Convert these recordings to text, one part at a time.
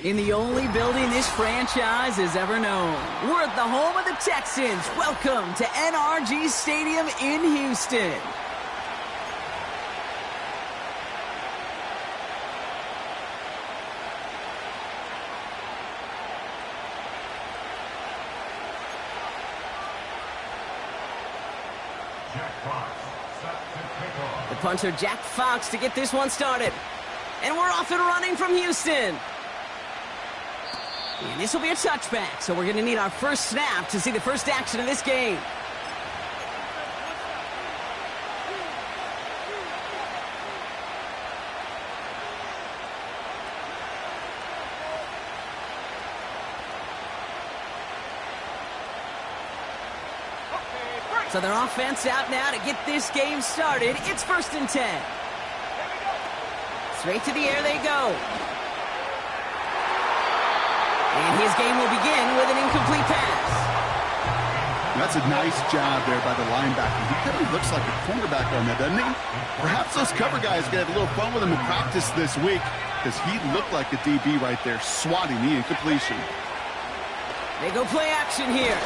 In the only building this franchise has ever known. We're at the home of the Texans. Welcome to NRG Stadium in Houston. The punter, Jack Fox, to get this one started. And we're off and running from Houston. And this will be a touchback, so we're going to need our first snap to see the first action of this game. So their offense out now to get this game started. It's 1st and 10. Straight to the air they go. And his game will begin with an incomplete pass. That's a nice job there by the linebacker. He kind of looks like a cornerback on that, doesn't he? Perhaps those cover guys are going to have a little fun with him in practice this week because he looked like a DB right there, swatting the incompletion. They go play action here.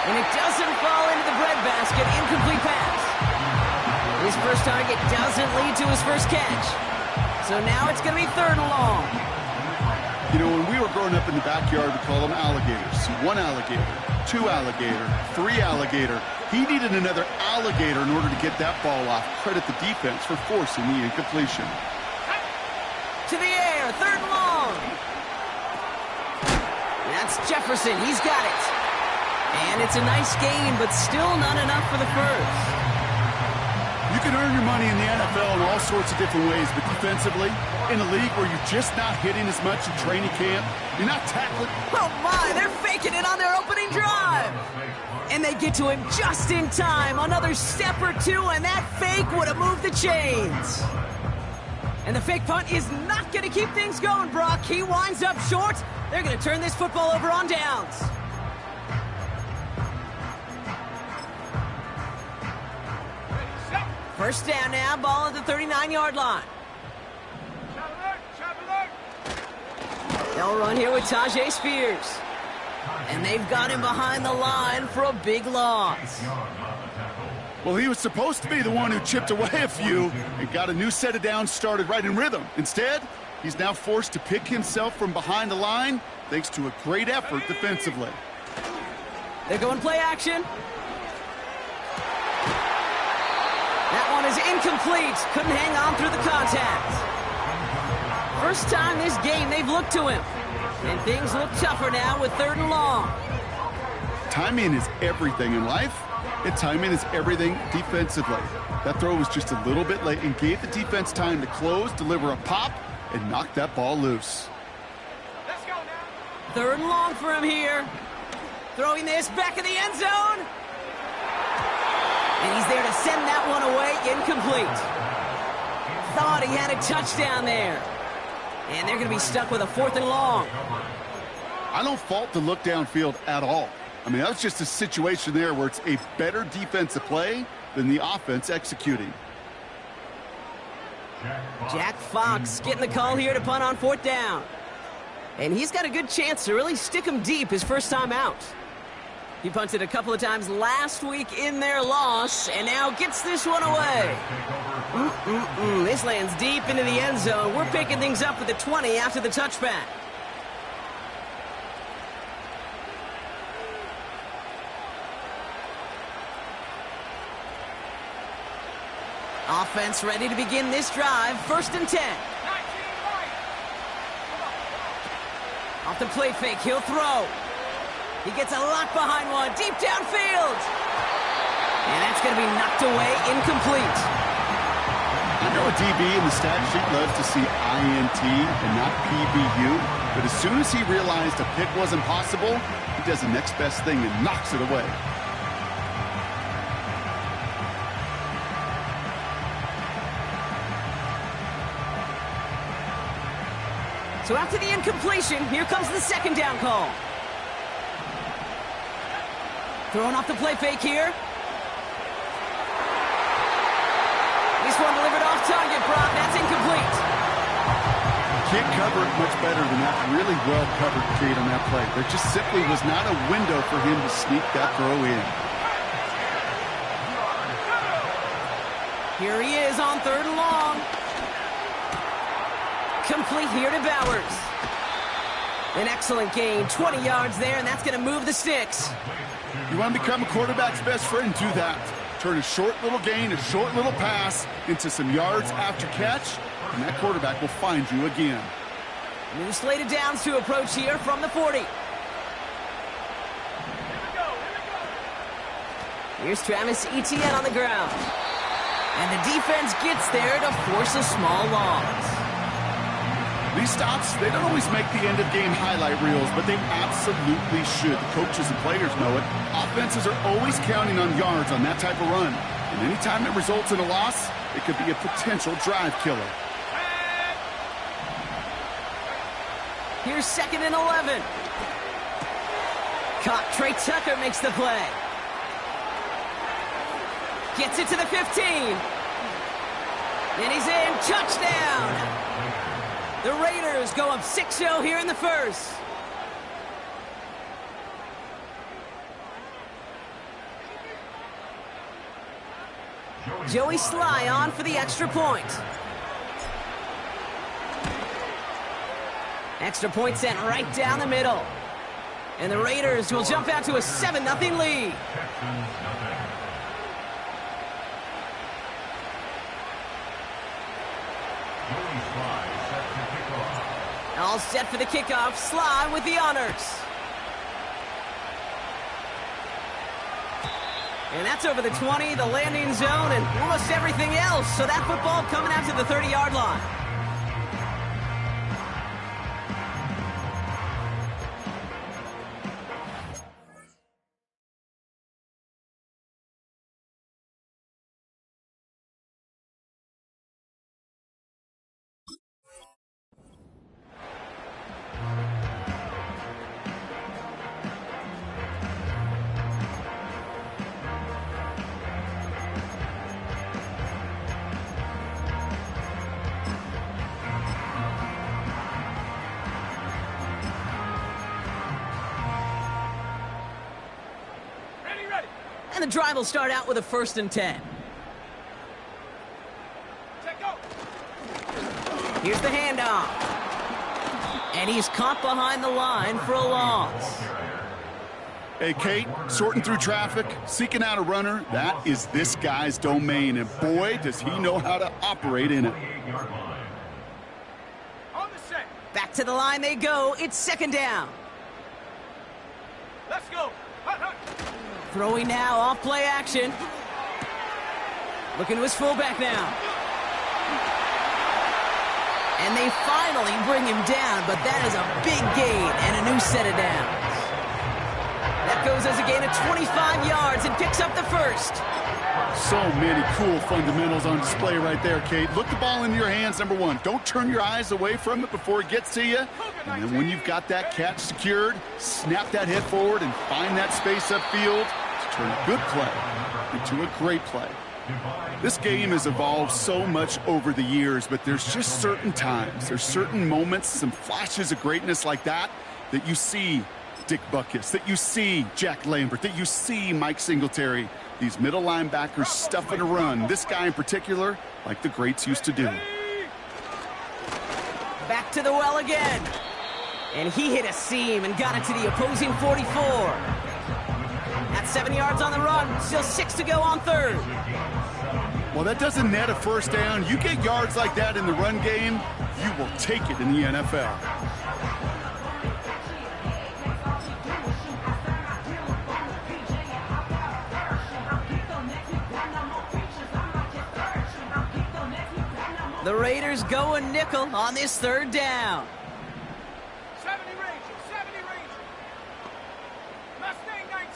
And it doesn't fall into the breadbasket. Incomplete pass. His first target doesn't lead to his first catch. So now it's going to be 3rd and long. You know, when we were growing up in the backyard, we called them alligators. 1 alligator, 2 alligator, 3 alligator. He needed another alligator in order to get that ball off. Credit the defense for forcing the incompletion. To the air, 3rd and long. That's Jefferson. He's got it. And it's a nice gain, but still not enough for the first. You can earn your money in the NFL in all sorts of different ways, but defensively, in a league where you're just not hitting as much in training camp, you're not tackling. Oh my, they're faking it on their opening drive. And they get to him just in time. Another step or two, and that fake would have moved the chains. And the fake punt is not going to keep things going, Brock. He winds up short. They're going to turn this football over on downs. First down now, ball at the 39-yard line. They'll run here with Tyjae Spears. And they've got him behind the line for a big loss. Well, he was supposed to be the one who chipped away a few and got a new set of downs started right in rhythm. Instead, he's now forced to pick himself from behind the line thanks to a great effort defensively. They're going play action. That one is incomplete. Couldn't hang on through the contact. First time this game they've looked to him. And things look tougher now with 3rd and long. Timing is everything in life, and timing is everything defensively. That throw was just a little bit late and gave the defense time to close, deliver a pop, and knock that ball loose. Let's go now. 3rd and long for him here. Throwing this back in the end zone. And he's there to send that one away, incomplete. Thought he had a touchdown there. And they're going to be stuck with a 4th and long. I don't fault the look downfield at all. I mean, that was just a situation there where it's a better defensive play than the offense executing. Jack Fox getting the call here to punt on 4th down. And he's got a good chance to really stick him deep his first time out. He punted a couple of times last week in their loss, and now gets this one away. This lands deep into the end zone. We're picking things up at the 20 after the touchback. Offense ready to begin this drive. 1st and 10. Off the play fake, he'll throw. He gets a lot behind one, deep downfield. And that's going to be knocked away, incomplete. I know a DB in the stat sheet loves to see INT and not PBU, but as soon as he realized a pick wasn't possible, he does the next best thing and knocks it away. So after the incompletion, here comes the 2nd down call. Throwing off the play fake here. This one delivered off target, Brock. That's incomplete. can't cover it much better than that. Really well covered, Kate, on that play. There just simply was not a window for him to sneak that throw in. Here he is on 3rd and long. Complete here to Bowers. An excellent gain, 20 yards there, and that's going to move the sticks. You want to become a quarterback's best friend, do that. Turn a short little gain, a short little pass into some yards after catch, and that quarterback will find you again. New slate of downs to approach here from the 40. Here's Travis Etienne on the ground. And the defense gets there to force a small loss. These stops, they don't always make the end-of-game highlight reels, but they absolutely should. The coaches and players know it. Offenses are always counting on yards on that type of run. And anytime it results in a loss, it could be a potential drive killer. Here's 2nd and 11. Caught. Trey Tucker makes the play. Gets it to the 15. And he's in. Touchdown! The Raiders go up 6-0 here in the first. Joey Sly on for the extra point. Extra point sent right down the middle. And the Raiders will jump out to a 7-0 lead. All set for the kickoff. Sly with the honors. And that's over the 20, the landing zone, and almost everything else. So that football coming out to the 30-yard line. And the drive will start out with a 1st and 10. Here's the handoff. And he's caught behind the line for a loss. Hey, Kate, sorting through traffic, seeking out a runner, that is this guy's domain. And boy, does he know how to operate in it. Back to the line they go. It's 2nd down. Let's go. Hut, hut. Throwing now, off play action. Looking to his fullback now. And they finally bring him down, but that is a big gain and a new set of downs. That goes as a gain of 25 yards and picks up the first. So many cool fundamentals on display right there, Kate. Look the ball into your hands, number one. Don't turn your eyes away from it before it gets to you. And then when you've got that catch secured, snap that head forward and find that space upfield to turn a good play into a great play. This game has evolved so much over the years, but there's just certain times, there's certain moments, some flashes of greatness like that you see Dick Butkus, that you see Jack Lambert, that you see Mike Singletary. These middle linebackers stuffing a run. This guy in particular, like the greats used to do. Back to the well again. And he hit a seam and got it to the opposing 44. That's 7 yards on the run. Still 6 to go on 3rd. Well, that doesn't net a first down. You get yards like that in the run game, you will take it in the NFL. The Raiders go a nickel on this 3rd down. 70 Ranger, 70 Ranger. Mustang 19.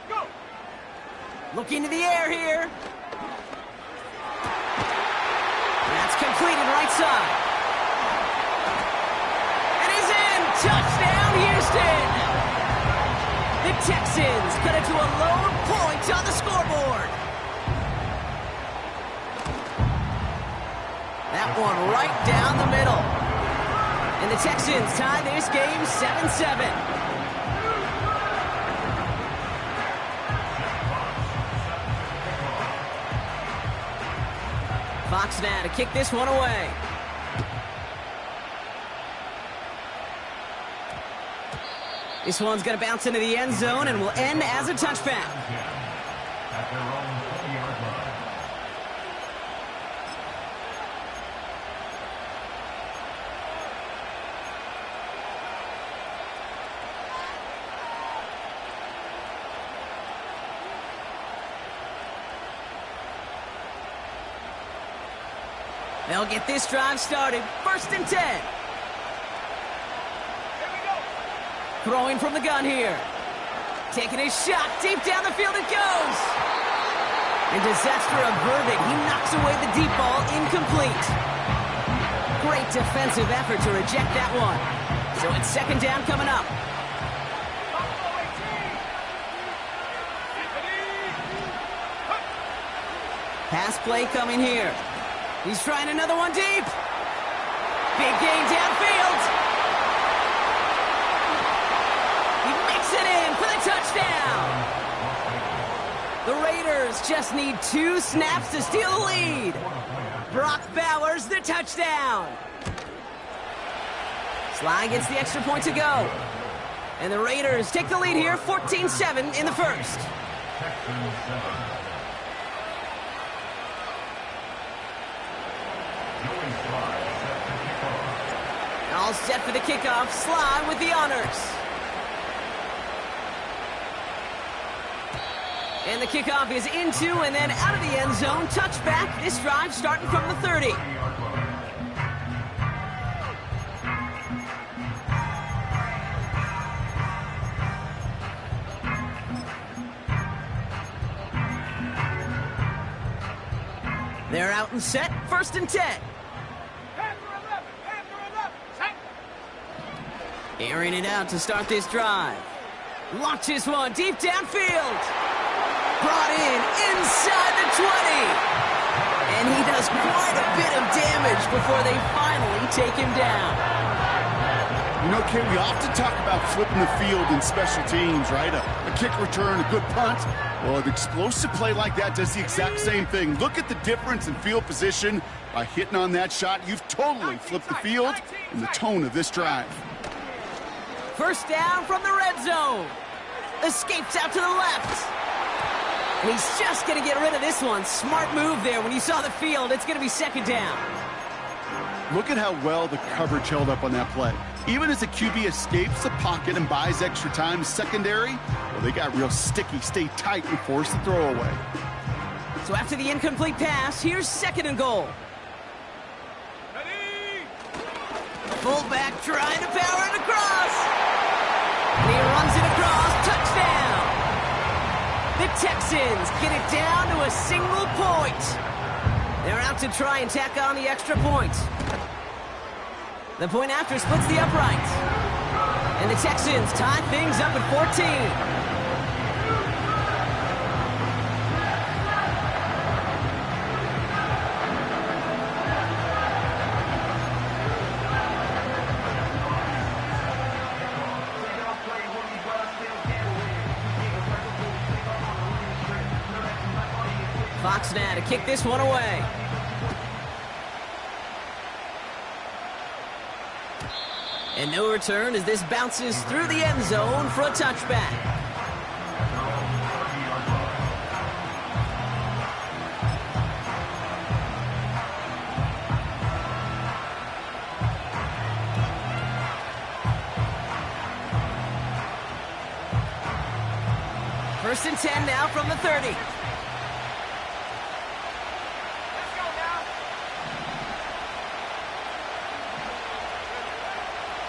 Go. Looking to the air here. That's completed right side. And he's in. Touchdown, Houston. The Texans cut it to a lone point on the scoreboard. That one right down the middle. And the Texans tie this game 7-7. Fox now to kick this one away. This one's going to bounce into the end zone and will end as a touchback. At their own 40-yard line. They'll get this drive started. 1st and 10. Throwing from the gun here. Taking his shot. Deep down the field it goes. And disaster averted. He knocks away the deep ball. Incomplete. Great defensive effort to reject that one. So it's 2nd down coming up. Pass play coming here. He's trying another one deep. Big gain downfield. He makes it in for the touchdown. The Raiders just need 2 snaps to steal the lead. Brock Bowers, the touchdown. Sly gets the extra point to go. And the Raiders take the lead here, 14-7 in the first. All set for the kickoff. Sly with the honors. And the kickoff is into and then out of the end zone. Touchback. This drive starting from the 30. They're out and set. 1st and 10. Airing it out to start this drive. Launches one deep downfield. Brought in inside the 20. And he does quite a bit of damage before they finally take him down. You know, Ken, we often talk about flipping the field in special teams, right? A kick return, a good punt. Well, an explosive play like that does the exact same thing. Look at the difference in field position. By hitting on that shot, you've totally flipped the field and the tone of this drive. 1st down from the red zone. Escapes out to the left. And he's just going to get rid of this one. Smart move there. When you saw the field, it's going to be 2nd down. Look at how well the coverage held up on that play. Even as the QB escapes the pocket and buys extra time secondary, well, they got real sticky, stay tight, and force the throw away. So after the incomplete pass, here's 2nd and goal. Fullback trying to power it across. And he runs it across. Touchdown. The Texans get it down to a single point. They're out to try and tack on the extra point. The point after splits the upright. And the Texans tie things up at 14. Fox now to kick this one away. And no return as this bounces through the end zone for a touchback. First and 10 now from the 30.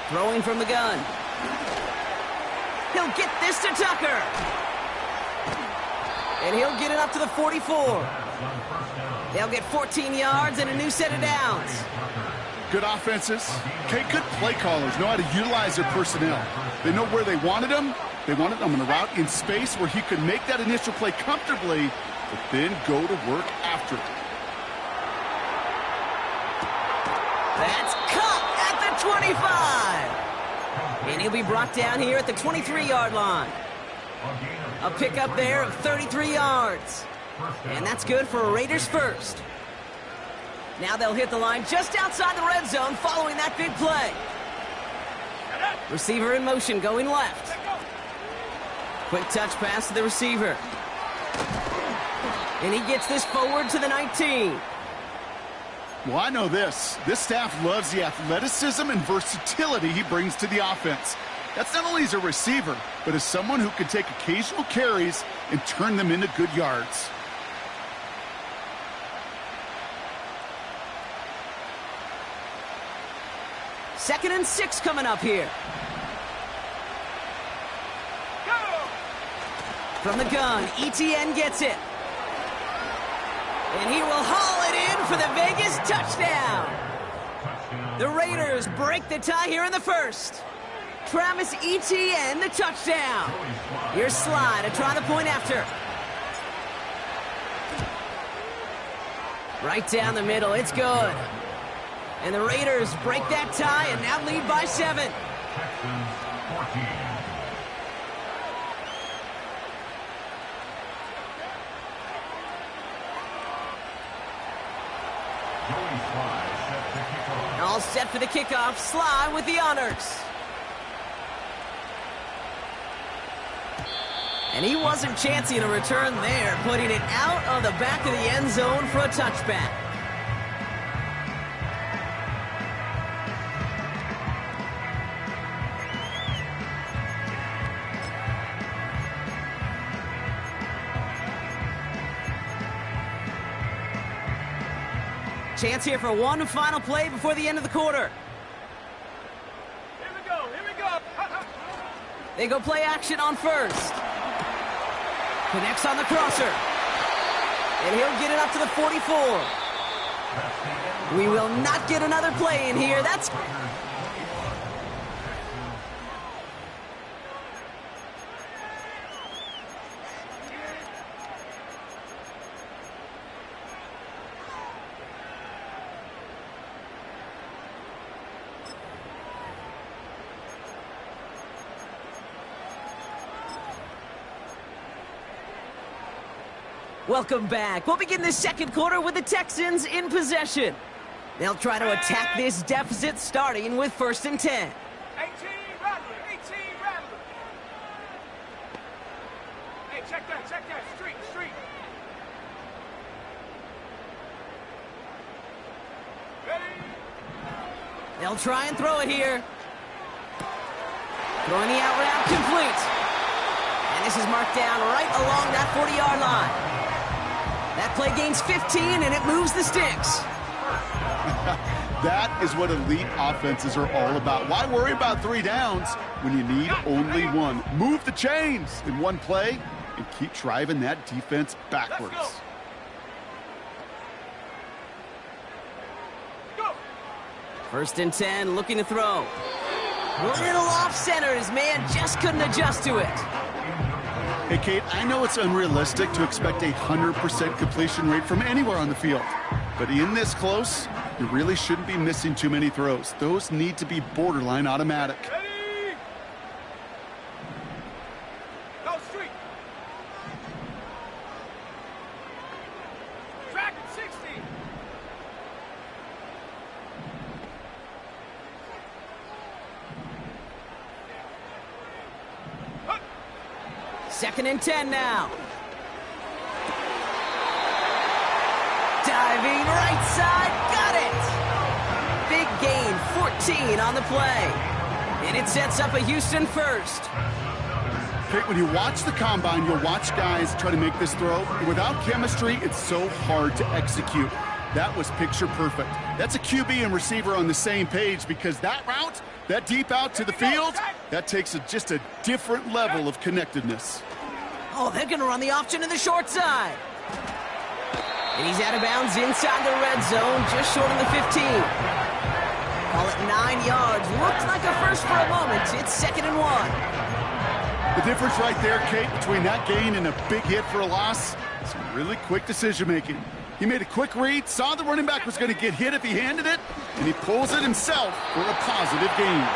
Throwing from the gun. He'll get this to Tucker. And he'll get it up to the 44. They'll get 14 yards and a new set of downs. Good offenses. Okay, good play callers know how to utilize their personnel. They know where they wanted him. They wanted him on a route in space where he could make that initial play comfortably, but then go to work after it. That's caught at the 25. And he'll be brought down here at the 23-yard line. A pickup there of 33 yards. And that's good for a Raiders first. Now they'll hit the line just outside the red zone following that big play. Receiver in motion going left. Quick touch pass to the receiver. And he gets this forward to the 19. Well, I know this. This staff loves the athleticism and versatility he brings to the offense. That's not only as a receiver, but as someone who can take occasional carries and turn them into good yards. Second and 6 coming up here. From the gun, ETN gets it. And he will haul it in for the Vegas touchdown. The Raiders break the tie here in the first. Travis Etienne, the touchdown. Here's Sly to try the point after. Right down the middle, it's good. And the Raiders break that tie and now lead by 7. Texans 14. Joey Sly set the kickoff. All set for the kickoff. Sly with the honors. And he wasn't chancing a return there, putting it out of the back of the end zone for a touchback. Chance here for one final play before the end of the quarter. Here we go, here we go. They go play action on first. Connects on the crosser. And he'll get it up to the 44. We will not get another play in here. That's... Welcome back. We'll begin the second quarter with the Texans in possession. They'll try to attack this deficit starting with 1st and 10. 18 Rattler, 18 Rattler. Hey, check that, street. Ready? They'll try and throw it here. Throwing the out route complete. And this is marked down right along that 40-yard line. That play gains 15, and it moves the sticks. That is what elite offenses are all about. Why worry about 3 downs when you need only 1? Move the chains in one play and keep driving that defense backwards. Go. 1st and 10, looking to throw. A little off center. His man just couldn't adjust to it. Hey, Kate, I know it's unrealistic to expect a 100% completion rate from anywhere on the field. But in this close, you really shouldn't be missing too many throws. Those need to be borderline automatic. Ready? Go street. Track at 60. Hup. 2nd and 10 now. Diving right side, got it! Big gain, 14 on the play. And it sets up a Houston first. Kate, when you watch the combine, you'll watch guys try to make this throw. Without chemistry, it's so hard to execute. That was picture perfect. That's a QB and receiver on the same page, because that route, that deep out to the field, that takes just a different level of connectedness. Oh, they're going to run the option to the short side. And he's out of bounds inside the red zone, just short of the 15. Call it 9 yards. Looked like a first for a moment. It's 2nd and 1. The difference right there, Kate, between that gain and a big hit for a loss, some really quick decision-making. He made a quick read, saw the running back was going to get hit if he handed it, and he pulls it himself for a positive gain.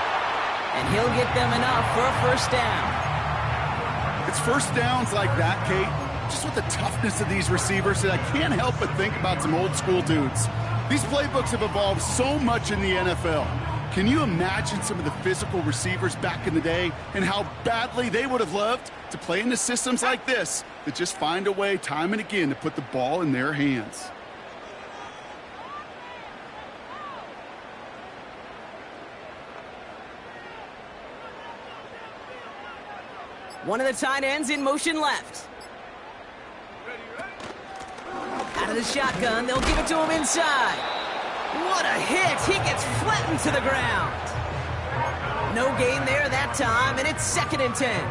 And he'll get them enough for a first down. It's first downs like that, Kate, just with the toughness of these receivers, that I can't help but think about some old school dudes. These playbooks have evolved so much in the NFL. Can you imagine some of the physical receivers back in the day and how badly they would have loved to play in the systems like this that just find a way time and again to put the ball in their hands? One of the tight ends in motion left. Out of the shotgun, they'll give it to him inside. What a hit! He gets flattened to the ground. No gain there that time, and it's 2nd and 10.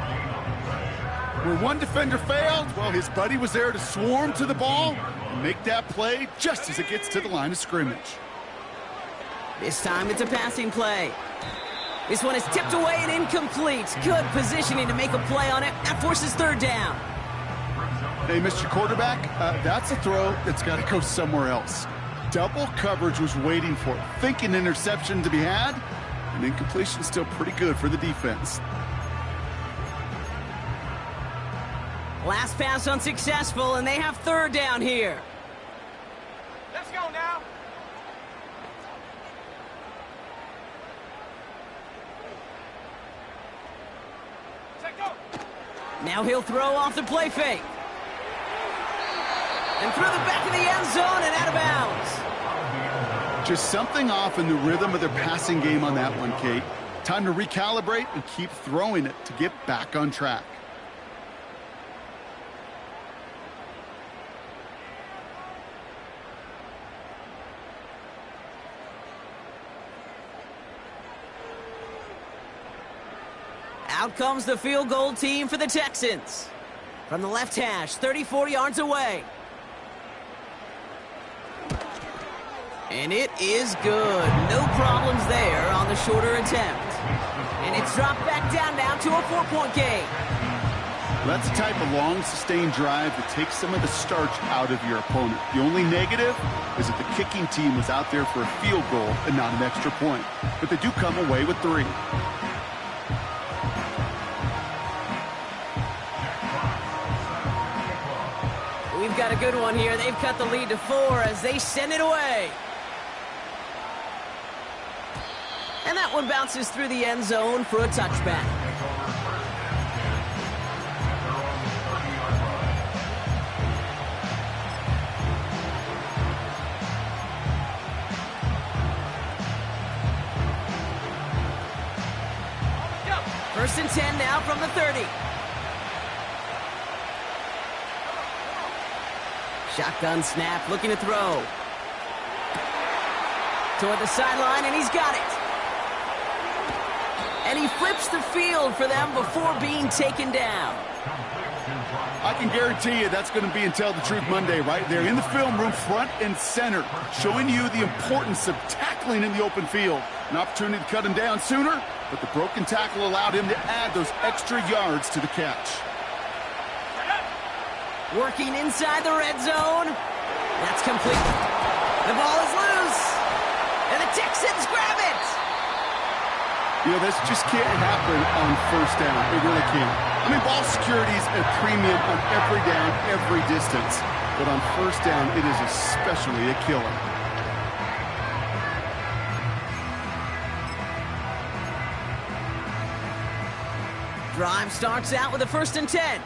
Where one defender failed, well, his buddy was there to swarm to the ball and make that play just as it gets to the line of scrimmage. This time it's a passing play. This one is tipped away and incomplete. Good positioning to make a play on it. That forces 3rd down. Hey, Mr. Quarterback, that's a throw that's got to go somewhere else. Double coverage was waiting for it. Thinking interception to be had, and incompletion still pretty good for the defense. Last pass unsuccessful, and they have 3rd down here. Let's go now. Take go. Now he'll throw off the play fake. And through the back of the end zone and out of bounds. Just something off in the rhythm of their passing game on that one, Kate. Time to recalibrate and keep throwing it to get back on track. Out comes the field goal team for the Texans. From the left hash, 34 yards away. And it is good. No problems there on the shorter attempt. And it's dropped back down now to a 4-point game. That's the type of long, sustained drive that takes some of the starch out of your opponent. The only negative is that the kicking team was out there for a field goal and not an extra point. But they do come away with 3. We've got a good one here. They've cut the lead to 4 as they send it away. And that one bounces through the end zone for a touchback. First and 10 now from the 30. Shotgun snap, looking to throw. Toward the sideline, and he's got it. And he flips the field for them before being taken down. I can guarantee you that's going to be in Tell the Truth Monday right there in the film room, front and center, showing you the importance of tackling in the open field. An opportunity to cut him down sooner, but the broken tackle allowed him to add those extra yards to the catch. Working inside the red zone. That's complete. The ball is loose. And the Texans grab it. You know, this just can't happen on first down. It really can't. I mean, ball security is a premium on every down, every distance. But on first down, it is especially a killer. Drive starts out with a 1st and 10.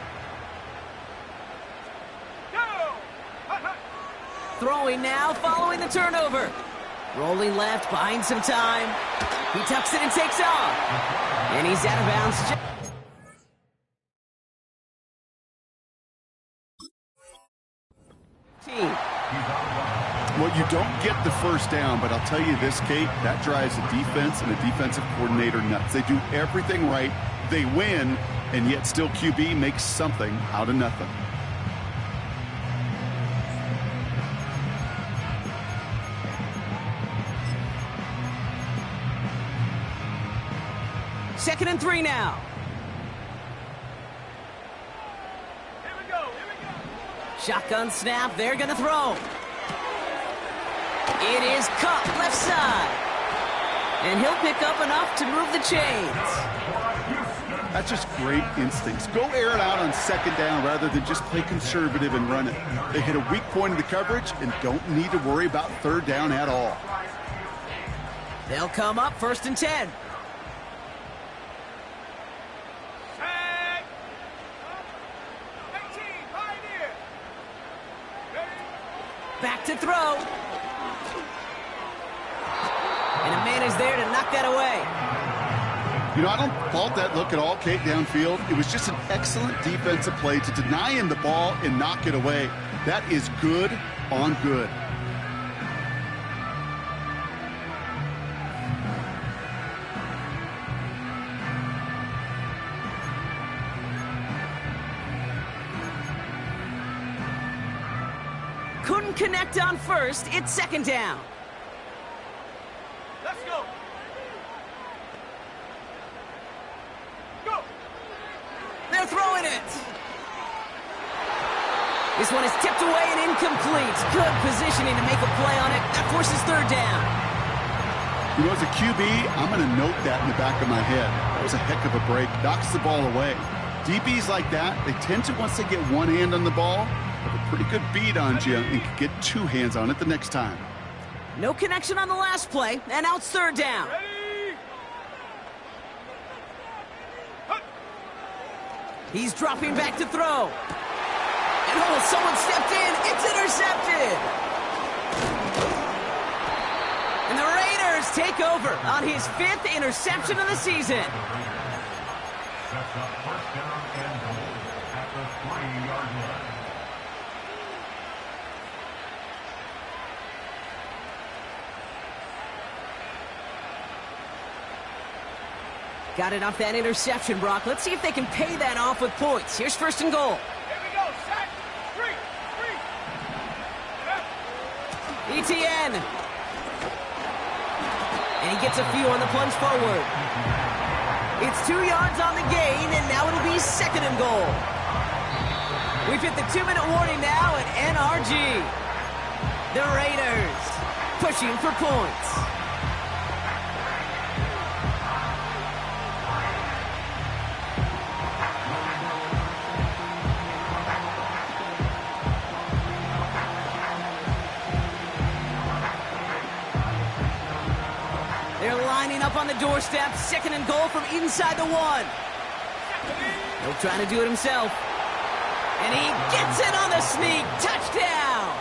Throwing now, following the turnover. Rolling left, buying some time. He tucks it and takes off. And he's out of bounds. Well, you don't get the first down, but I'll tell you this, Kate, that drives the defense and the defensive coordinator nuts. They do everything right. They win, and yet still QB makes something out of nothing. Second and 3 now. Here we go. Shotgun snap. They're going to throw. It is caught left side. And he'll pick up enough to move the chains. That's just great instincts. Go air it out on second down rather than just play conservative and run it. They hit a weak point in the coverage and don't need to worry about third down at all. They'll come up 1st and 10. Tag. 18, Pioneer. Ready? Back to throw. And a man is there to knock that away. You know, I don't fault that look at all, Kate, downfield. It was just an excellent defensive play to deny him the ball and knock it away. That is good on good. Couldn't connect on 1st. It's 2nd down. Let's go. Go. They're throwing it. This one is tipped away and incomplete. Good positioning to make a play on it. That forces 3rd down. You know, as a QB, I'm going to note that in the back of my head. That was a heck of a break. Knocks the ball away. DBs like that, they tend to, once they get one hand on the ball, have a pretty good beat on you and can get 2 hands on it the next time. No connection on the last play, and now it's 3rd down. Ready? He's dropping back to throw. And oh, someone stepped in. It's intercepted. And the Raiders take over on his 5th interception of the season. Sets up 1st down and goal at the 3-yard line. Got it off that interception, Brock. Let's see if they can pay that off with points. Here's 1st and goal. Here we go. Set. Three. ETN. And he gets a few on the plunge forward. It's 2 yards on the gain, and now it'll be 2nd and goal. We've hit the 2-minute warning now at NRG. The Raiders pushing for points. They're lining up on the doorstep. 2nd and goal from inside the 1. He'll try to do it himself. And he gets it on the sneak. Touchdown!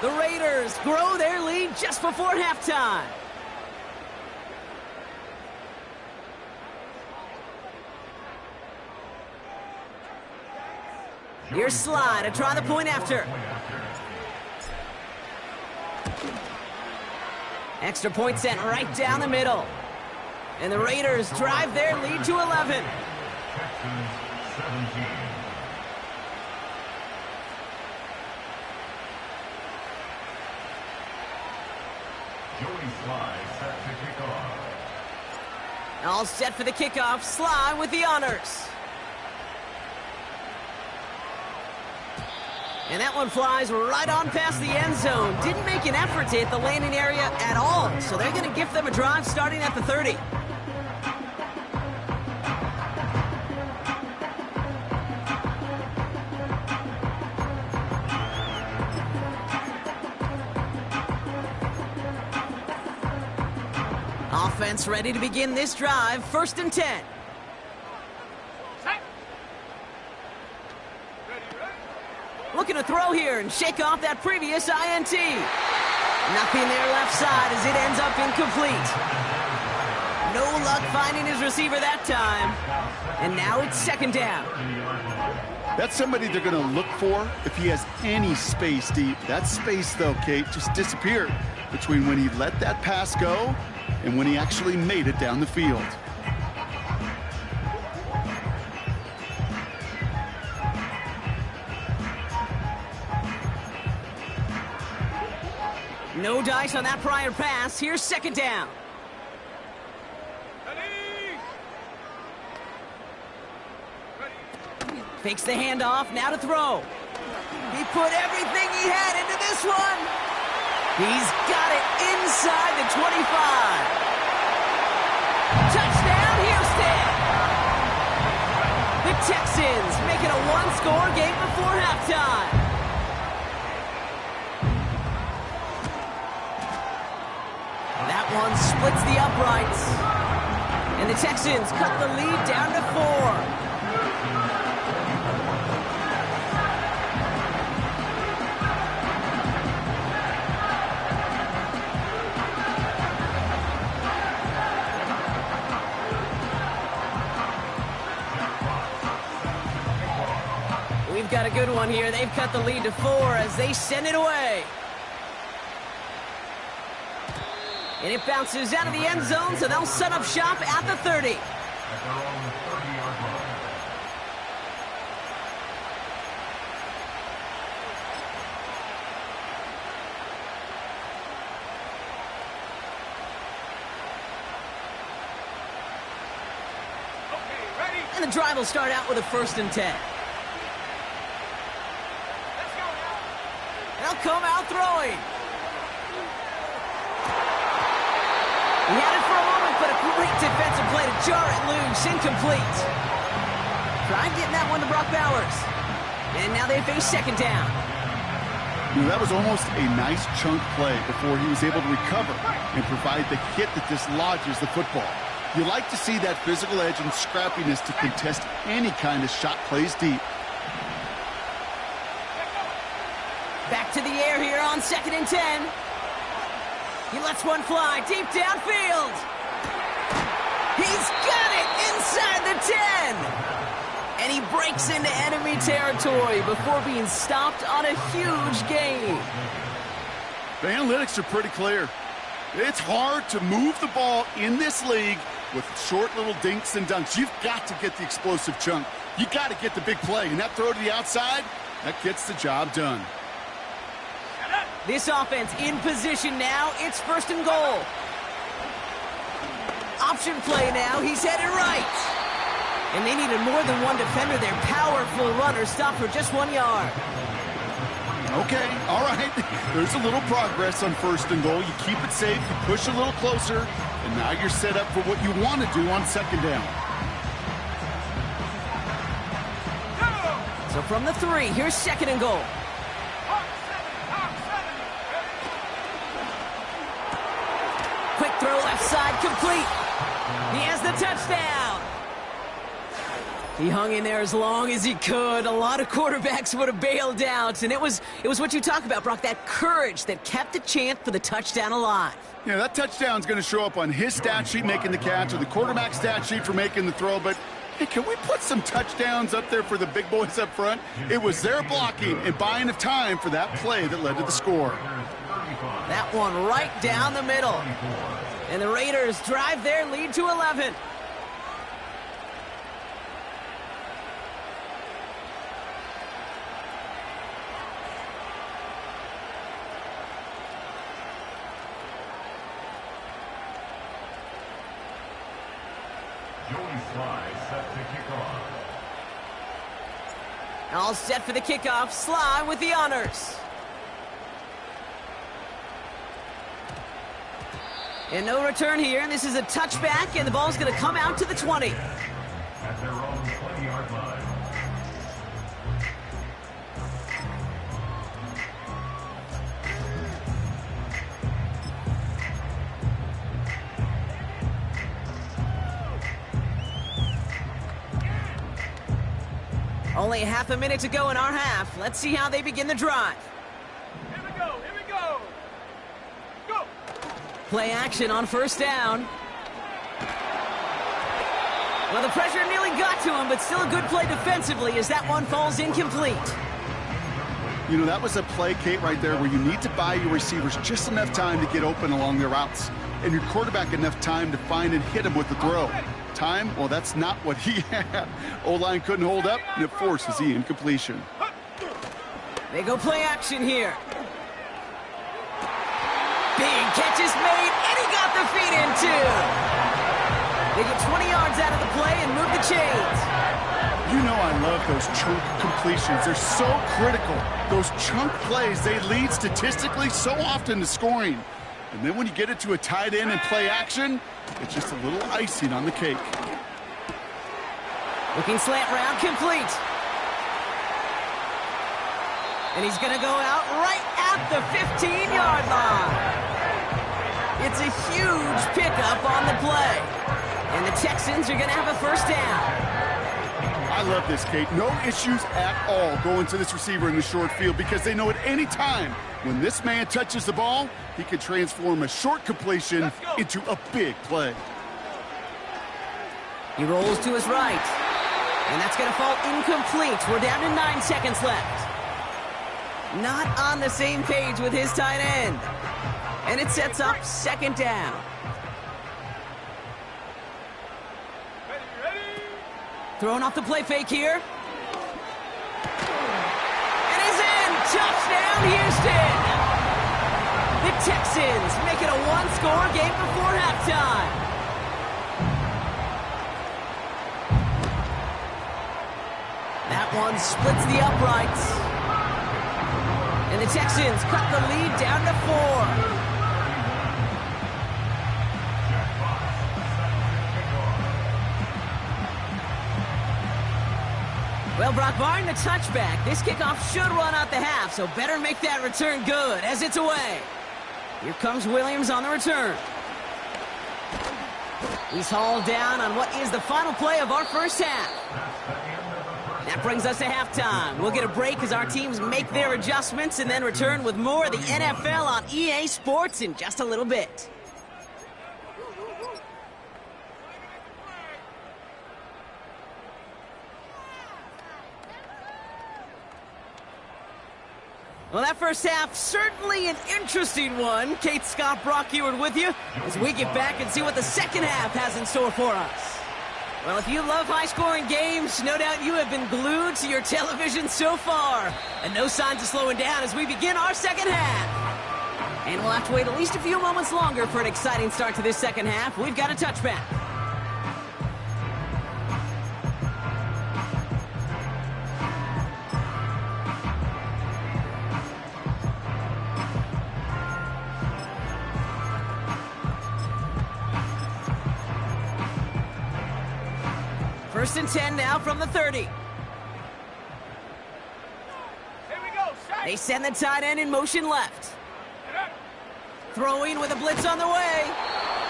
The Raiders grow their lead just before halftime. Here's Sly to try the point after. Extra point sent right down the middle. And the Raiders drive their lead to 11. Texans 17. Joey Sly set to kick off. All set for the kickoff. Sly with the honors. And that one flies right on past the end zone. Didn't make an effort to hit the landing area at all. So they're going to gift them a drive starting at the 30. Offense ready to begin this drive. 1st and 10. Set. Ready. Looking to throw here and shake off that previous INT. Nothing there left side as it ends up incomplete. No luck finding his receiver that time. And now it's 2nd down. That's somebody they're going to look for if he has any space deep. That space, though, Kate, just disappeared between when he let that pass go and when he actually made it down the field. No dice on that prior pass. Here's 2nd down. Ready. Fakes the handoff. Now to throw. He put everything he had into this one. He's got it inside the 25. Touchdown, Houston! The Texans make it a one-score game before halftime. That one splits the uprights. And the Texans cut the lead down to 4. We've got a good one here. They've cut the lead to 4 as they send it away. And it bounces out of the end zone, so they'll set up shop at the 30. At their own 30-yard line. Okay, ready? And the drive will start out with a 1st and 10. Let's go now. They'll come out throwing. He had it for a moment, but a great defensive play to jar it loose. Incomplete. Tried getting that one to Brock Bowers. And now they face 2nd down. You know, that was almost a nice chunk play before he was able to recover and provide the hit that dislodges the football. You like to see that physical edge and scrappiness to contest any kind of shot plays deep. Back to the air here on 2nd and 10. He lets one fly deep downfield. He's got it inside the 10. And he breaks into enemy territory before being stopped on a huge gain. The analytics are pretty clear. It's hard to move the ball in this league with short little dinks and dunks. You've got to get the explosive chunk. You got to get the big play. And that throw to the outside, that gets the job done. This offense in position now. It's 1st and goal. Option play now. He's headed right. And they needed more than one defender. Their powerful runner stopped for just 1 yard. Okay, all right. There's a little progress on 1st and goal. You keep it safe, you push a little closer, and now you're set up for what you want to do on 2nd down. So from the 3, here's 2nd and goal. Quick throw left side, complete. He has the touchdown. He hung in there as long as he could. A lot of quarterbacks would have bailed out, and it was what you talk about, Brock, that courage that kept the chance for the touchdown alive. Yeah, that touchdown's going to show up on his stat sheet making the catch or the quarterback's stat sheet for making the throw, but hey, can we put some touchdowns up there for the big boys up front? It was their blocking and buying of time for that play that led to the score. That one right down the middle. And the Raiders drive their lead to 11. Joey Sly set to kick off. All set for the kickoff. Sly with the honors. And no return here, and this is a touchback, and the ball's going to come out to the 20. At their own 20-yard line. Only half a minute to go in our half. Let's see how they begin the drive. Here we go. Here we go. Go. Play action on 1st down. Well, the pressure nearly got to him, but still a good play defensively as that one falls incomplete. You know, that was a play, Kate, right there where you need to buy your receivers just enough time to get open along their routes, and your quarterback enough time to find and hit him with the throw. Time? Well, that's not what he had. O-line couldn't hold up, and it forces the incompletion. They go play action here. Big catch is made, and he got the feet in, too. They get 20 yards out of the play and move the chains. You know I love those chunk completions. They're so critical. Those chunk plays, they lead statistically so often to scoring. And then when you get it to a tight end and play action, it's just a little icing on the cake. Looking slant route, complete. And he's going to go out right at the 15-yard line. It's a huge pickup on the play. And the Texans are going to have a first down. I love this, Kate. No issues at all going to this receiver in the short field because they know at any time when this man touches the ball, he can transform a short completion into a big play. He rolls to his right. And that's going to fall incomplete. We're down to 9 seconds left. Not on the same page with his tight end. And it sets up second down. Throwing off the play fake here. And he's in! Touchdown, Houston! The Texans make it a one-score game before halftime. That one splits the uprights. And the Texans cut the lead down to 4. Well, Brock, barring the touchback, this kickoff should run out the half, so better make that return good as it's away. Here comes Williams on the return. He's hauled down on what is the final play of our first half. That brings us to halftime. We'll get a break as our teams make their adjustments and then return with more of the NFL on EA Sports in just a little bit. Well, that first half, certainly an interesting one. Kate, Scott, Brock Eward with you as we get back and see what the second half has in store for us. Well, if you love high-scoring games, no doubt you have been glued to your television so far. And no signs of slowing down as we begin our second half. And we'll have to wait at least a few moments longer for an exciting start to this second half. We've got a touchback. First and 10 now from the 30. Here we go, Shaq. They send the tight end in motion left. Throwing with a blitz on the way.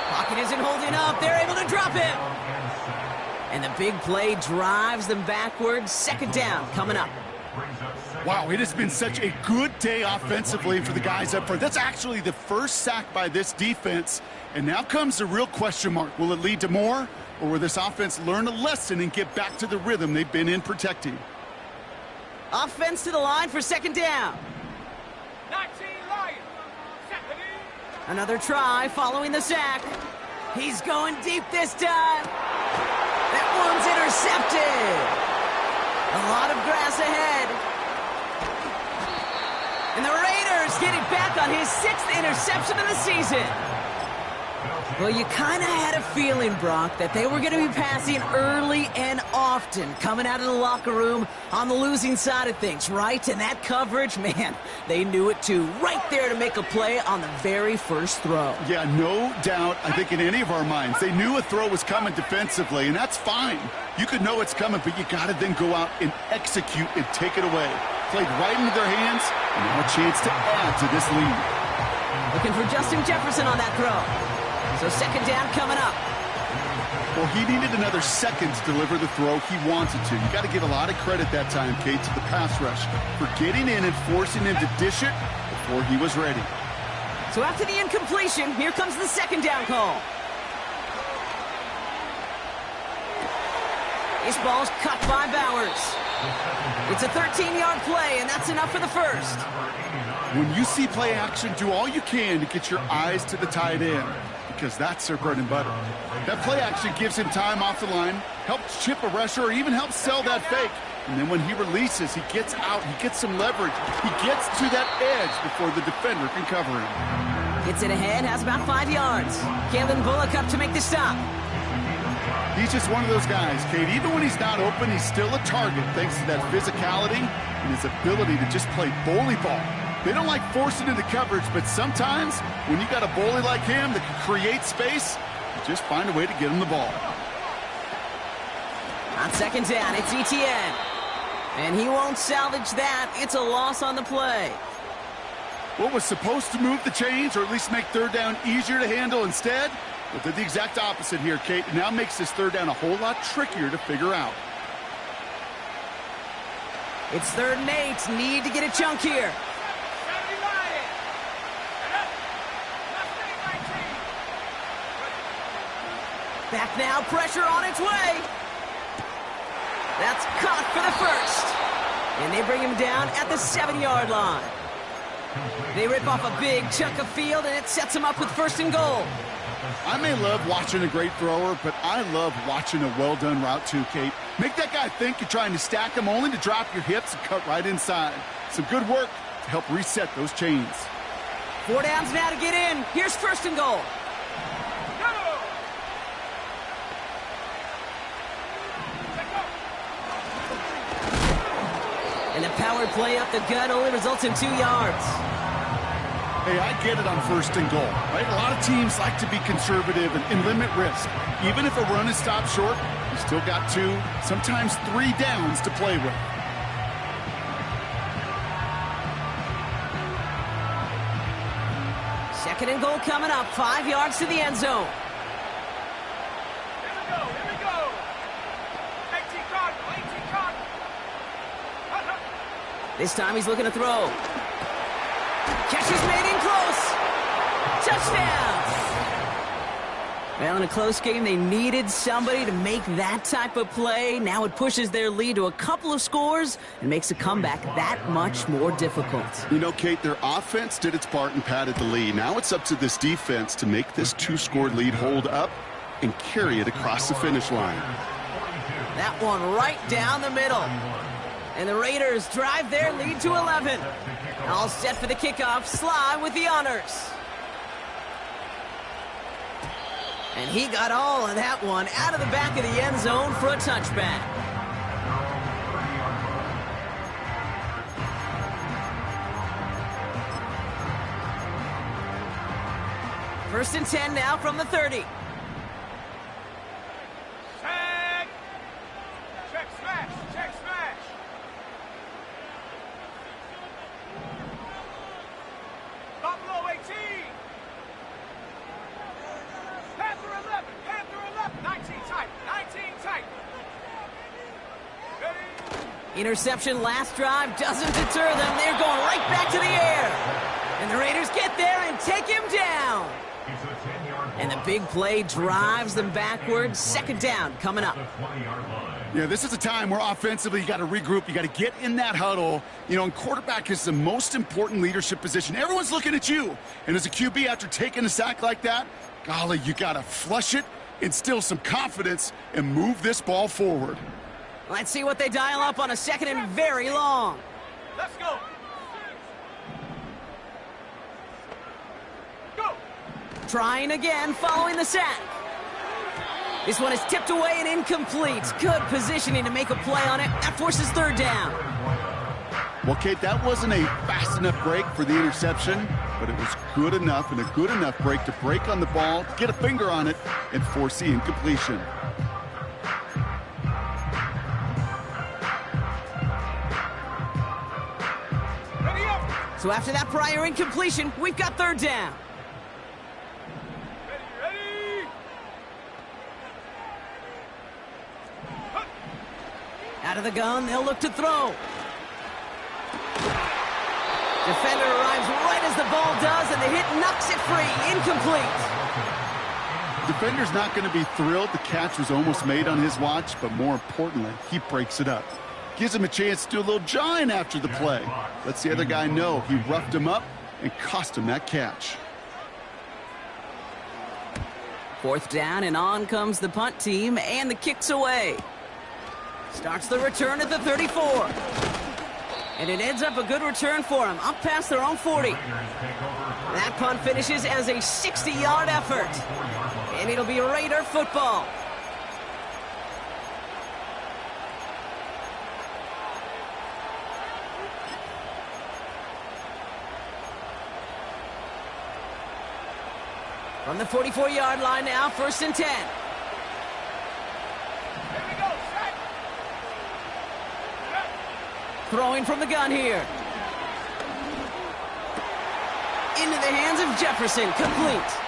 Pocket isn't holding up. They're able to drop him. And the big play drives them backwards. Second down coming up. Wow, it has been such a good day offensively for the guys up front. That's actually the first sack by this defense. And now comes the real question mark. Will it lead to more? Or will this offense learn a lesson and get back to the rhythm they've been in protecting? Offense to the line for second down. 19 Lions. Another try following the sack. He's going deep this time. That one's intercepted. A lot of grass ahead. And the Raiders getting back on his 6th interception of the season. Well, you kind of had a feeling, Brock, that they were going to be passing early and often, coming out of the locker room on the losing side of things, right? And that coverage, man, they knew it too. Right there to make a play on the very first throw. Yeah, no doubt, I think in any of our minds, they knew a throw was coming defensively, and that's fine. You could know it's coming, but you got to then go out and execute and take it away. Played right into their hands, and now a chance to add to this lead. Looking for Justin Jefferson on that throw. So second down coming up. Well, he needed another second to deliver the throw he wanted to. You got to give a lot of credit that time, Kate, to the pass rush for getting in and forcing him to dish it before he was ready. So after the incompletion, here comes the second down call. This ball's cut by Bowers. It's a 13-yard play, and that's enough for the first. When you see play action, do all you can to get your eyes to the tight end, because that's their bread and butter. That play action gives him time off the line, helps chip a rusher, or even helps sell that fake. And then when he releases, he gets out, he gets some leverage. He gets to that edge before the defender can cover him. Gets it ahead, has about 5 yards. Kalen Bullock up to make the stop. He's just one of those guys, Kate. Even when he's not open, he's still a target thanks to that physicality and his ability to just play bully ball. They don't like forcing into coverage, but sometimes when you got a bully like him that can create space, you just find a way to get him the ball. On second down, it's Etienne. And he won't salvage that. It's a loss on the play. What was supposed to move the chains, or at least make third down easier to handle instead, but did the exact opposite here, Kate. It now makes this third down a whole lot trickier to figure out. It's 3rd and 8. Need to get a chunk here. Back now, pressure on its way. That's caught for the first. And they bring him down at the 7-yard line. They rip off a big chunk of field, and it sets him up with 1st and goal. I may love watching a great thrower, but I love watching a well-done route too, Kate. Make that guy think you're trying to stack him, only to drop your hips and cut right inside. Some good work to help reset those chains. 4 downs now to get in. Here's 1st and goal. And the power play up the gut only results in 2 yards. Hey, I get it on 1st and goal, right? A lot of teams like to be conservative and limit risk. Even if a run is stopped short, you still got 2, sometimes 3 downs to play with. Second and goal coming up, 5 yards to the end zone. Here we go. 18 Cardinal. This time he's looking to throw. Catch is made in close. Touchdown. Well, in a close game, they needed somebody to make that type of play. Now it pushes their lead to a couple of scores and makes a comeback that much more difficult. You know, Kate, their offense did its part and padded the lead. Now it's up to this defense to make this 2-score lead hold up and carry it across the finish line. That one right down the middle. And the Raiders drive their lead to 11. All set for the kickoff. Sly with the honors. And he got all of that one out of the back of the end zone for a touchback. First and 10 now from the 30. Check smash. Buffalo 18. Panther 11. 19 tight. Ready? Interception last drive doesn't deter them. They're going right back to the air. And the Raiders get there and take him down. And the big play drives them backwards. Second down coming up. Yeah, this is a time where offensively you got to regroup. You got to get in that huddle. You know, and quarterback is the most important leadership position. Everyone's looking at you. And as a QB, after taking a sack like that, golly, you got to flush it, instill some confidence, and move this ball forward. Let's see what they dial up on a second and very long. Let's go. Trying again following the sack. This one is tipped away and incomplete. Good positioning to make a play on it. That forces 3rd down. Well, Kate, that wasn't a fast enough break for the interception, but it was good enough and a good enough break to break on the ball, get a finger on it, and force the incompletion. So after that prior incompletion, we've got 3rd down. Ready? Out of the gun, they'll look to throw. Defender arrives right as the ball does, and the hit knocks it free. Incomplete. Defender's not going to be thrilled. The catch was almost made on his watch, but more importantly, he breaks it up. Gives him a chance to do a little jawing after the play. Lets the other guy know he roughed him up and cost him that catch. 4th down, and on comes the punt team, and the kick's away. Starts the return at the 34. And it ends up a good return for him, up past their own 40. That punt finishes as a 60-yard effort. And it'll be Raider football. From the 44-yard line now, 1st and 10. Here we go, set. Throwing from the gun here. Into the hands of Jefferson, complete.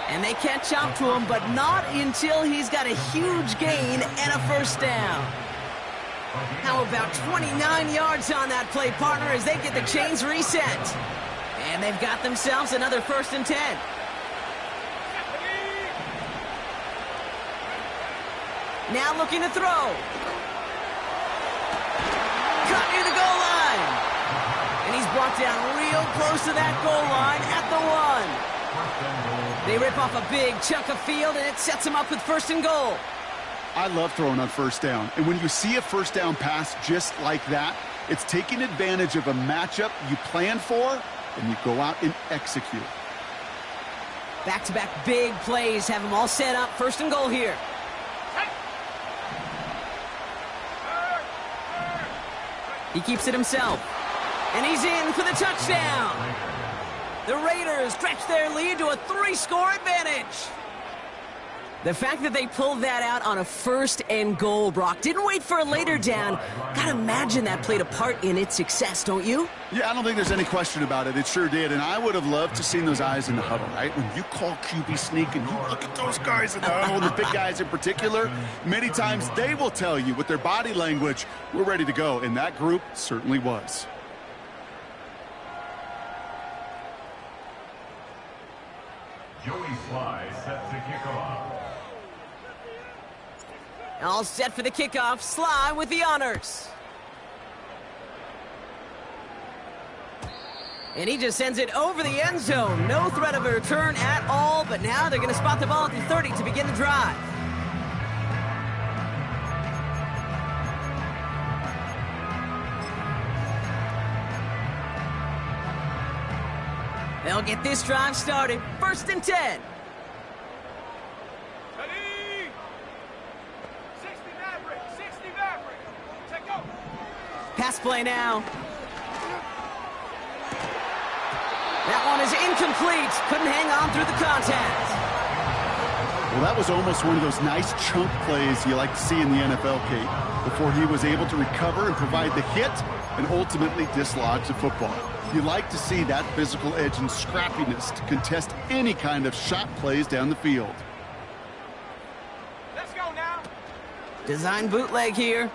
And they catch up to him, but not until he's got a huge gain and a 1st down. How about 29 yards on that play, partner, as they get the chains reset. And they've got themselves another 1st and 10. Now looking to throw. Cut near the goal line. And he's brought down real close to that goal line at the 1. They rip off a big chunk of field, and it sets him up with 1st and goal. I love throwing on 1st down. And when you see a 1st down pass just like that, it's taking advantage of a matchup you planned for, and you go out and execute. Back-to-back big plays have them all set up. 1st and goal here. He keeps it himself. And he's in for the touchdown. The Raiders stretch their lead to a 3-score advantage. The fact that they pulled that out on a 1st and goal, Brock, didn't wait for a later down. Gotta imagine that played a part in its success, don't you? Yeah, I don't think there's any question about it. It sure did. And I would have loved to seen those eyes in the huddle, right? When you call QB sneak and you look at those guys in the huddle, the big guys in particular, many times they will tell you with their body language, we're ready to go. And that group certainly was. Joey Sly set to kick off. All set for the kickoff. Sly with the honors. And he just sends it over the end zone. No threat of a return at all, but now they're going to spot the ball at the 30 to begin the drive. They'll get this drive started. 1st and 10. Ready? 60 Maverick, 60 Maverick. Take go. Pass play now. That one is incomplete. Couldn't hang on through the contact. Well, that was almost one of those nice chunk plays you like to see in the NFL, Kate, before he was able to recover and provide the hit and ultimately dislodge the football. You like to see that physical edge and scrappiness to contest any kind of shot plays down the field. Let's go now. Design bootleg here.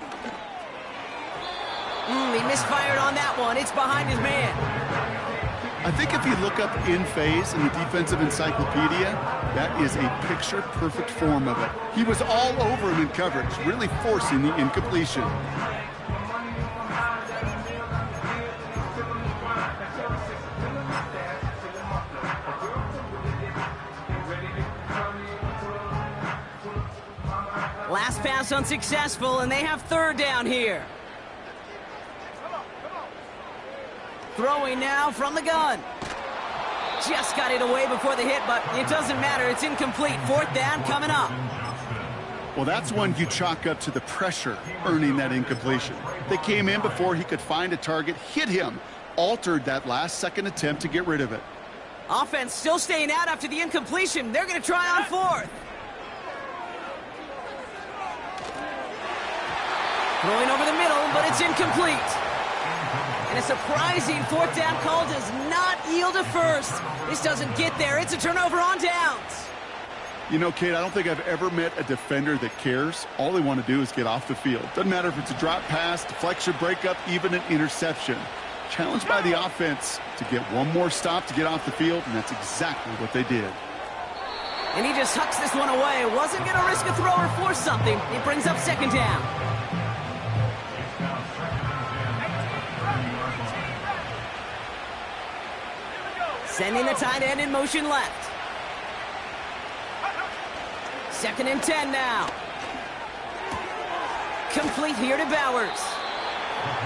He misfired on that one. It's behind his man. I think if you look up in phase in the defensive encyclopedia, that is a picture-perfect form of it. He was all over him in coverage, really forcing the incompletion. Last pass unsuccessful, and they have 3rd down here. Throwing now from the gun. Just got it away before the hit, but it doesn't matter. It's incomplete. 4th down coming up. Well, that's one you chalk up to the pressure earning that incompletion. They came in before he could find a target, hit him, altered that last-second attempt to get rid of it. Offense still staying out after the incompletion. They're going to try on 4th. Throwing over the middle, but it's incomplete. And a surprising 4th down call does not yield a 1st. This doesn't get there. It's a turnover on downs. You know, Kate, I don't think I've ever met a defender that cares. All they want to do is get off the field. Doesn't matter if it's a drop pass, deflection, breakup, even an interception. Challenged by the offense to get one more stop to get off the field, and that's exactly what they did. And he just hucks this one away. Wasn't going to risk a throw or force something. It brings up 2nd down. Sending the tight end in motion left. 2nd and 10 now. Complete here to Bowers.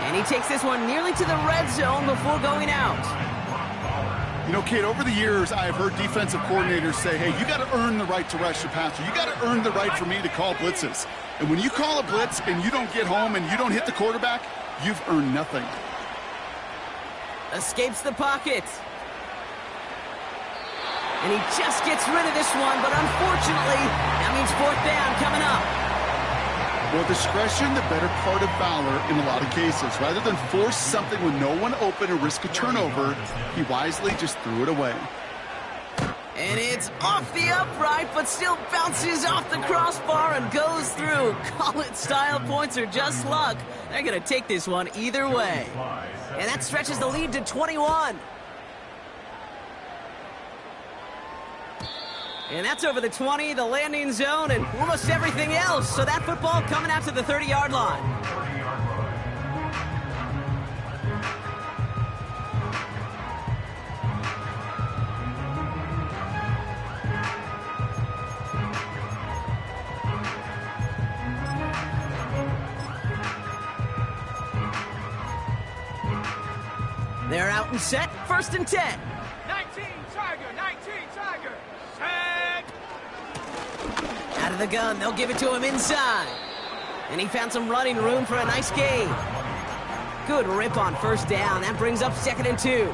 And he takes this one nearly to the red zone before going out. You know, Kate, over the years, I've heard defensive coordinators say, hey, you got to earn the right to rush the passer. You got to earn the right for me to call blitzes. And when you call a blitz and you don't get home and you don't hit the quarterback, you've earned nothing. Escapes the pocket. And he just gets rid of this one, but unfortunately, that means fourth down coming up. Well, discretion, the better part of valor in a lot of cases. Rather than force something with no one open and risk a turnover, he wisely just threw it away. And it's off the upright, but still bounces off the crossbar and goes through. Call it style points or just luck. They're going to take this one either way. And that stretches the lead to 21. And that's over the 20, the landing zone, and almost everything else. So that football coming out to the 30-yard line. They're out and set, 1st and 10. 19 Tiger, 19 Tiger. Set. Out of the gun, they'll give it to him inside. And he found some running room for a nice gain. Good rip on 1st down. That brings up 2nd and 2.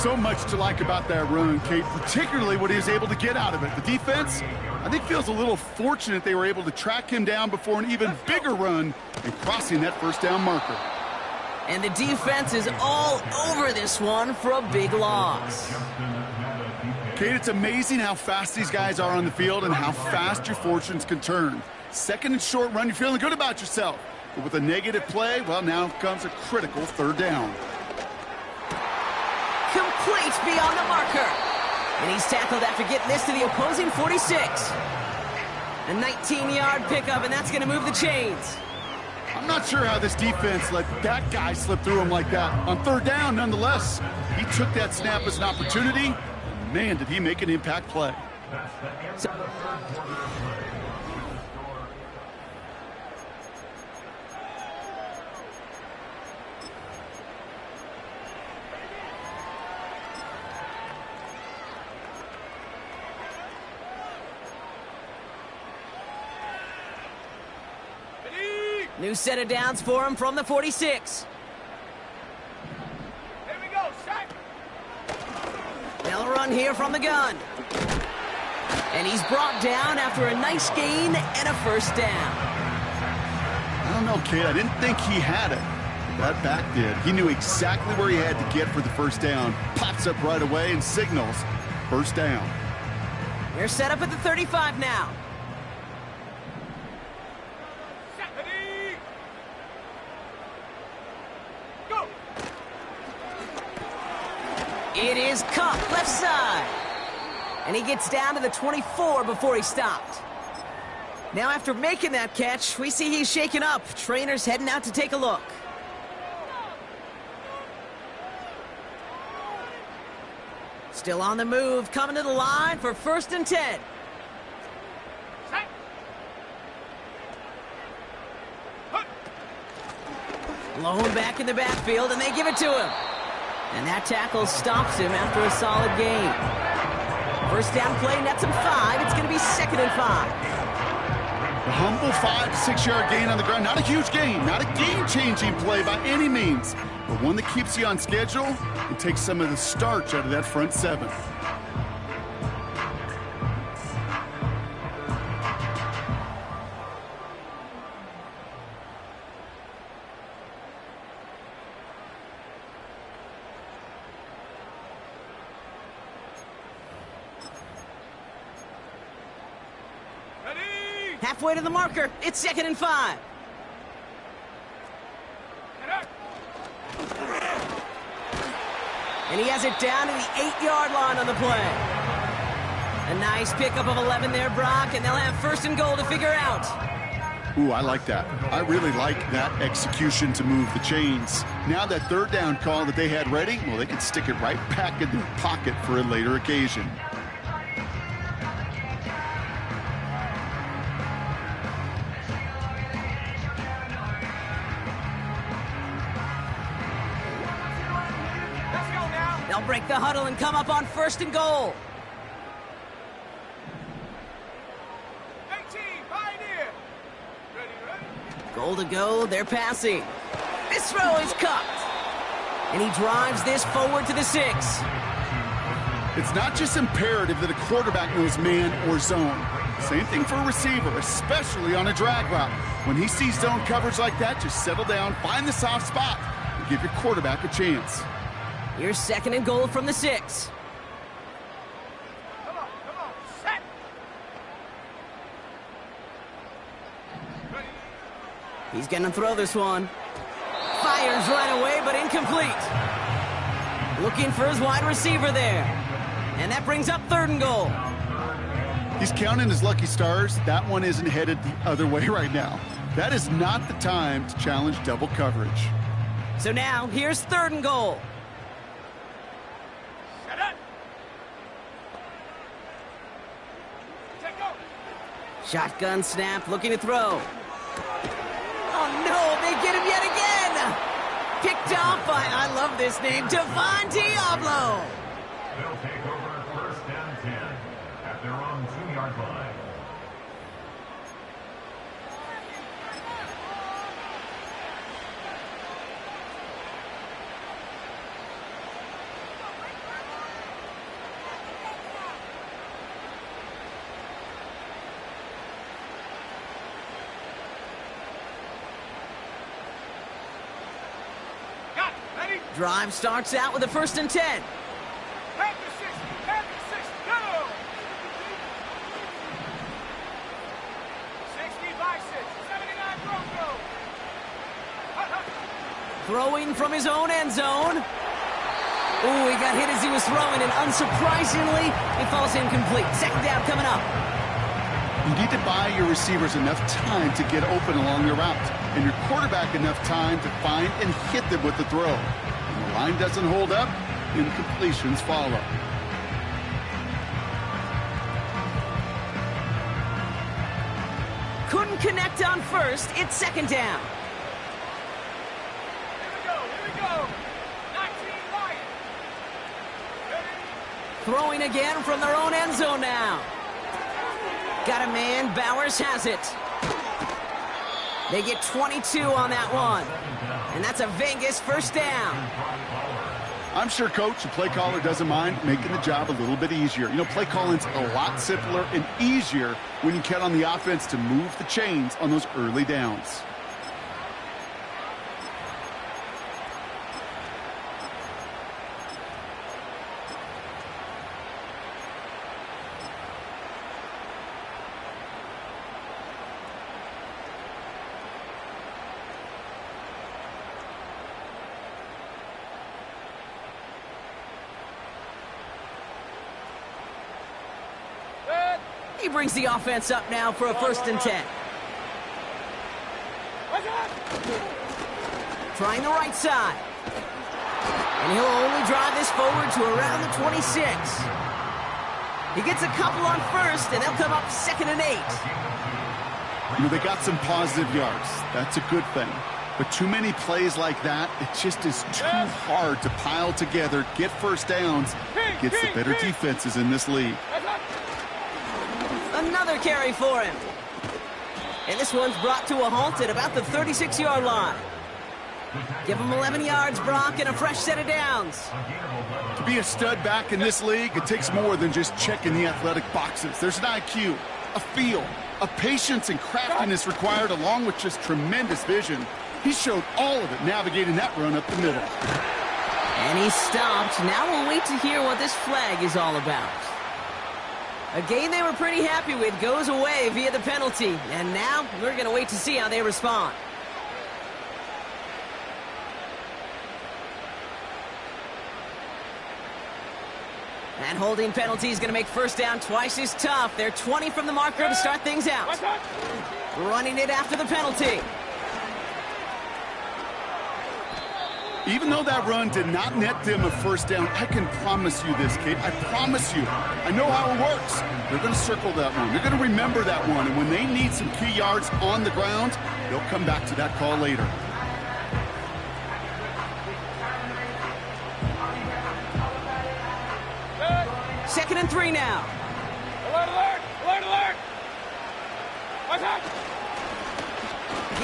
So much to like about that run, Kate, particularly what he was able to get out of it. The defense, I think, feels a little fortunate they were able to track him down before an even bigger run and crossing that 1st down marker. And the defense is all over this one for a big loss. Kate, it's amazing how fast these guys are on the field and how fast your fortunes can turn. 2nd and short run, you're feeling good about yourself. But with a negative play, well, now comes a critical 3rd down. Complete beyond the marker. And he's tackled after getting this to the opposing 46. A 19-yard pickup, and that's going to move the chains. I'm not sure how this defense let that guy slip through him like that. On 3rd down, nonetheless, he took that snap as an opportunity. And man, did he make an impact play. New set of downs for him from the 46. Here we go, set. They'll run here from the gun. And he's brought down after a nice gain and a 1st down. I don't know, Kate. I didn't think he had it. That back did. He knew exactly where he had to get for the 1st down. Pops up right away and signals 1st down. They're set up at the 35 now. It is Cup, left side. And he gets down to the 24 before he stopped. Now after making that catch, we see he's shaken up. Trainer's heading out to take a look. Still on the move, coming to the line for 1st and 10. Lone back in the backfield, and they give it to him. And that tackle stops him after a solid gain. 1st down play, nets him 5. It's going to be 2nd and 5. The humble 5 to 6 yard gain on the ground. Not a huge gain, not a game-changing play by any means, but one that keeps you on schedule and takes some of the starch out of that front 7. Halfway to the marker, it's 2nd and 5. And he has it down to the 8-yard line on the play. A nice pickup of 11 there, Brock, and they'll have 1st and goal to figure out. Ooh, I like that. I really like that execution to move the chains. Now that 3rd down call that they had ready, well, they can stick it right back in their pocket for a later occasion. They'll break the huddle and come up on 1st and goal. 18, Pioneer. Ready. Goal to go, they're passing. This throw is cupped. And he drives this forward to the 6. It's not just imperative that a quarterback knows man or zone. Same thing for a receiver, especially on a drag route. When he sees zone coverage like that, just settle down, find the soft spot, and give your quarterback a chance. Here's 2nd and goal from the 6. Come on, set. Ready. He's gonna throw this one. Fires right away, but incomplete. Looking for his wide receiver there. And that brings up 3rd and goal. He's counting his lucky stars. That one isn't headed the other way right now. That is not the time to challenge double coverage. So now, here's 3rd and goal. Set it. Take go. Shotgun snap, looking to throw. Oh no, they get him yet again! Picked off by, I love this name, Devon Diablo! They'll take over 1st and 10 at their own 2-yard line. Got it. Ready. Drive starts out with a 1st and 10. Head to 6, go! 60 by 6, 79 Bronco. Throwing from his own end zone. Ooh, he got hit as he was throwing, and unsurprisingly, it falls incomplete. 2nd down coming up. You need to buy your receivers enough time to get open along your route, and your quarterback enough time to find and hit them with the throw. When the line doesn't hold up, incompletions follow. Couldn't connect on 1st. It's 2nd down. Here we go. 19 Lions. Ready. Throwing again from their own end zone now. Got a man. Bowers has it. They get 22 on that one. And that's a Vegas 1st down. I'm sure coach, the play caller, doesn't mind making the job a little bit easier. You know, play calling's a lot simpler and easier when you count on the offense to move the chains on those early downs. He brings the offense up now for a 1st and 10. Trying the right side. And he'll only drive this forward to around the 26. He gets a couple on 1st, and they'll come up 2nd and 8. You know, they got some positive yards. That's a good thing. But too many plays like that, it just is too hard to pile together, get 1st downs, gets the better defenses in this league. Another carry for him. And this one's brought to a halt at about the 36-yard line. Give him 11 yards, Brock, and a fresh set of downs. To be a stud back in this league, it takes more than just checking the athletic boxes. There's an IQ, a feel, a patience and craftiness required, along with just tremendous vision. He showed all of it navigating that run up the middle. And he stopped. Now we'll wait to hear what this flag is all about. A game they were pretty happy with goes away via the penalty. And now we're going to wait to see how they respond. That holding penalty is going to make 1st down twice as tough. They're 20 from the marker to start things out. Running it after the penalty. Even though that run did not net them a 1st down, I can promise you this, kid. I promise you. I know how it works. They're going to circle that one. They're going to remember that one. And when they need some key yards on the ground, they'll come back to that call later. Second and 3 now. Alert, alert! Alert, alert! Watch out!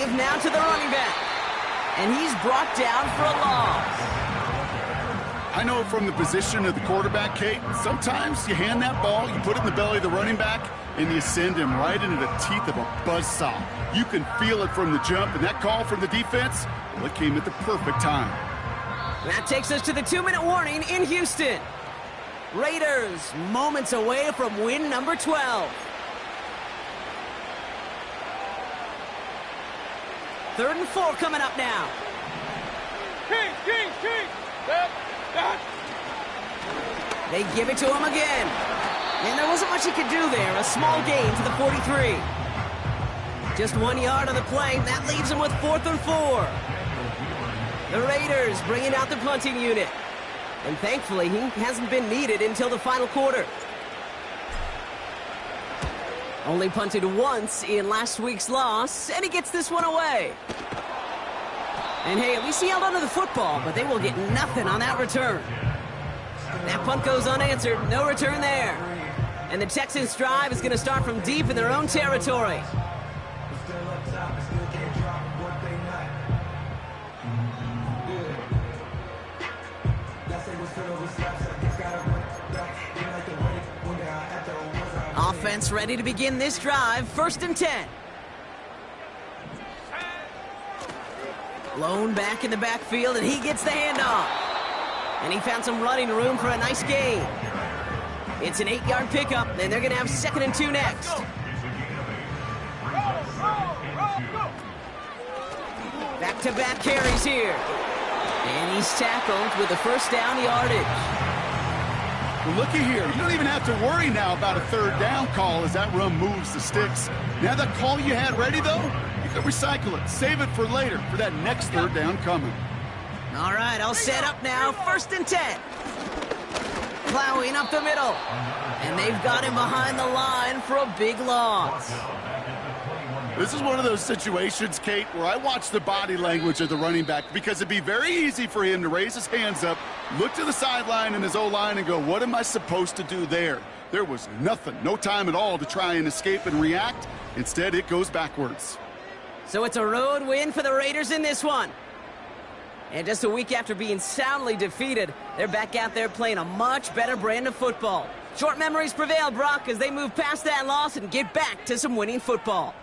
Give now to the running back. And he's brought down for a loss. I know from the position of the quarterback, Kate, sometimes you hand that ball, you put it in the belly of the running back, and you send him right into the teeth of a buzzsaw. You can feel it from the jump, and that call from the defense, well, it came at the perfect time. That takes us to the 2-minute warning in Houston. Raiders moments away from win number 12. 3rd and 4 coming up now. King. That. They give it to him again. And there wasn't much he could do there. A small gain to the 43. Just 1 yard on the play. That leaves him with 4th and 4. The Raiders bringing out the punting unit. And thankfully, he hasn't been needed until the final quarter. Only punted once in last week's loss, and he gets this one away. And hey, at least he held onto the football, but they will get nothing on that return. That punt goes unanswered, no return there. And the Texans' drive is going to start from deep in their own territory. Offense ready to begin this drive, 1st and 10. Lone back in the backfield, and he gets the handoff. And he found some running room for a nice gain. It's an 8-yard pickup, and they're going to have 2nd and 2 next. Back-to-back carries here. And he's tackled with the 1st down yardage. Well, looky here. You don't even have to worry now about a 3rd down call as that run moves the sticks. Now that call you had ready, though, you can recycle it. Save it for later for that next 3rd down coming. All right, all set up now. 1st and 10. Plowing up the middle. And they've got him behind the line for a big loss. This is one of those situations, Kate, where I watch the body language of the running back because it'd be very easy for him to raise his hands up, look to the sideline in his O-line and go, what am I supposed to do there? There was nothing, no time at all to try and escape and react. Instead, it goes backwards. So it's a road win for the Raiders in this one. And just a week after being soundly defeated, they're back out there playing a much better brand of football. Short memories prevail, Brock, as they move past that loss and get back to some winning football.